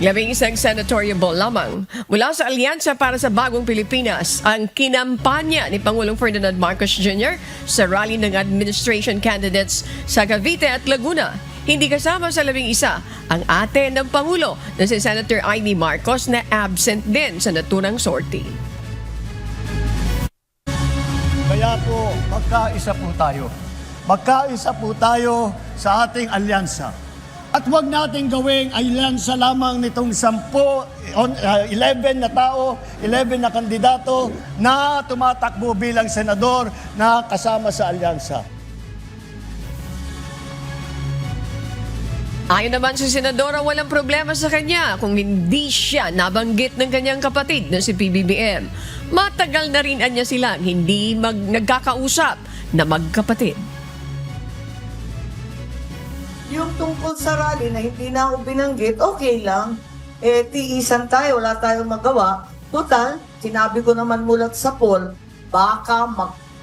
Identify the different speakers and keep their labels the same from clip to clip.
Speaker 1: 11 senatoriable lamang mula sa Alyansa para sa Bagong Pilipinas ang kinampanya ni Pangulong Ferdinand Marcos Jr. sa rally ng administration candidates sa Cavite at Laguna. Hindi kasama sa 11 ang ate ng Pangulo na si Senator Amy Marcos na absent din sa naturang sortie.
Speaker 2: Kaya po, magkaisa po tayo. Magkaisa po tayo sa ating alyansa. At huwag natin gawing alyansa lamang nitong 11 na tao, 11 na kandidato na tumatakbo bilang senador na kasama sa alyansa.
Speaker 1: Ayon naman sa senadora, walang problema sa kanya kung hindi siya nabanggit ng kanyang kapatid na si PBBM. Matagal na rin anya silang hindi nagkakausap na magkapatid.
Speaker 3: Yung tungkol sa rally na hindi na ako binanggit, okay lang. Tiisan tayo, wala tayong magawa. Total, sinabi ko naman mulat sa poll, baka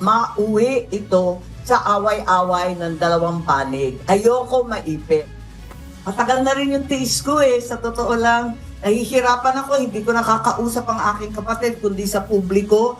Speaker 3: mauwi ito sa away-away ng dalawang panig. Ayoko maipit. Matagal na rin yung tiis ko sa totoo lang. Nahihirapan ako, hindi ko nakakausap ang aking kapatid, kundi sa publiko.